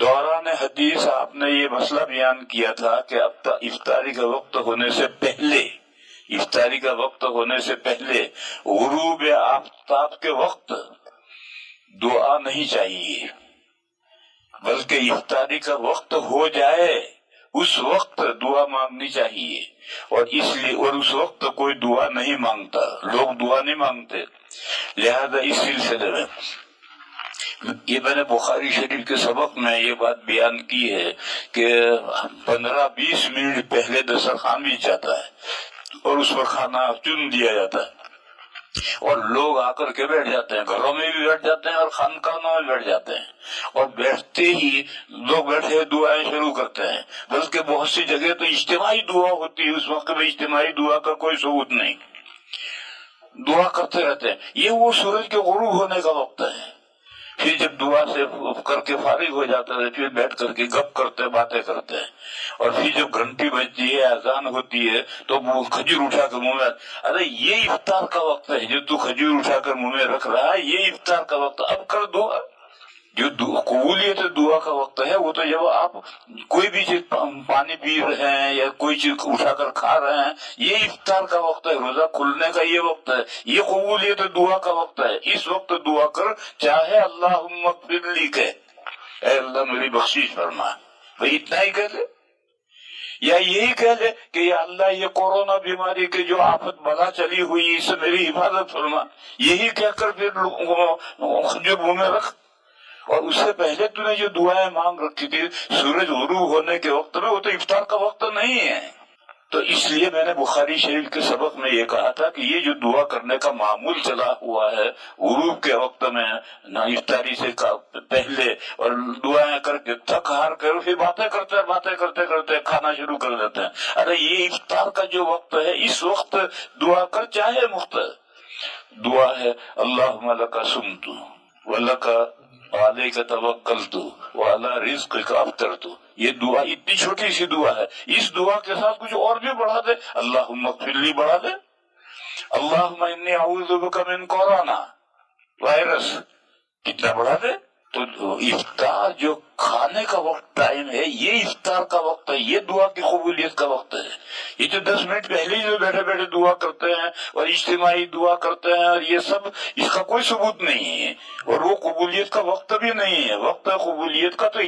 دوران حدیث آپ نے یہ مسئلہ بیان کیا تھا کہ اب افطاری کا وقت ہونے سے پہلے غروب آفتاب کے وقت دعا نہیں چاہیے، بلکہ افطاری کا وقت ہو جائے اس وقت دعا مانگنی چاہیے، اور اس وقت کوئی دعا نہیں مانگتا، لوگ دعا نہیں مانگتے۔ لہذا اس سلسلے میں یہ میں نے بخاری شریف کے سبق میں یہ بات بیان کی ہے کہ 15-20 منٹ پہلے دسترخوان بھی جاتا ہے اور اس پر کھانا چن دیا جاتا ہے، اور لوگ آ کر کے بیٹھ جاتے ہیں، گھروں میں بھی بیٹھ جاتے ہیں اور خانقاہوں میں بیٹھ جاتے ہیں، اور بیٹھتے ہی لوگ بیٹھے دعائیں شروع کرتے ہیں، بلکہ بہت سی جگہ تو اجتماعی دعا ہوتی ہے، اس وقت میں اجتماعی دعا کا کوئی ثبوت نہیں، دعا کرتے رہتے ہیں۔ یہ وہ سورج کے غروب ہونے کا وقت ہے، پھر جب دعا سے کر کے فارغ ہو جاتا ہے پھر بیٹھ کر کے گپ کرتے باتیں کرتے ہیں، اور پھر جب گھنٹی بجتی ہے اذان ہوتی ہے تو وہ کھجور اٹھا کر منہ میں، ارے یہ افطار کا وقت ہے، جو تو کھجور اٹھا کر منہ میں رکھ رہا ہے یہ افطار کا وقت، اب کر دعا۔ جو قبولیت دعا کا وقت ہے وہ تو جب آپ کوئی بھی چیز پانی پی رہے ہیں یا کوئی چیز اٹھا کر کھا رہے ہیں، یہ افطار کا وقت ہے، روزہ کھلنے کا یہ وقت ہے، یہ قبولیت دعا کا وقت ہے۔ اس وقت دعا کر، چاہے اللہم اغفر لی کہ اے اللہ میری بخشش فرما، بھئی اتنا ہی کہہ لے، یا یہی کہہ لے کہ یا اللہ یہ کورونا بیماری کی جو آفت بلا چلی ہوئی اس سے میری حفاظت فرما، یہی کہہ کر پھر جو منہ میں رکھ۔ اور اس سے پہلے تو نے جو دعائیں مانگ رکھی تھی سورج غروب ہونے کے وقت میں، وہ تو افطار کا وقت نہیں ہے۔ تو اس لیے میں نے بخاری شریف کے سبق میں یہ کہا تھا کہ یہ جو دعا کرنے کا معمول چلا ہوا ہے غروب کے وقت میں، نہ افطاری سے پہلے، اور دعائیں کر کے تھک ہار کر پھر باتیں کرتے کھانا شروع کر دیتے ہیں، ارے یہ افطار کا جو وقت ہے اس وقت دعا کر، چاہے دعا ہے اللہم لک صمت ولک علیک توکلت وعلی رزقک افطرت، یہ دعا اتنی چھوٹی سی دعا ہے، اس دعا کے ساتھ کچھ اور بھی بڑھا دے، اللہم اغفر لی بڑھا دے، اللہم انی اعوذ بک من کورونا وائرس، کتنا بڑھا دے۔ تو افطار جو کھانے کا وقت ٹائم ہے، یہ افطار کا وقت ہے، یہ دعا کی قبولیت کا وقت ہے۔ یہ جو 10 منٹ پہلے جو بیٹھے بیٹھے دعا کرتے ہیں اور اجتماعی دعا کرتے ہیں، اور یہ سب اس کا کوئی ثبوت نہیں ہے، اور وہ قبولیت کا وقت بھی نہیں ہے۔ وقت قبولیت کا تو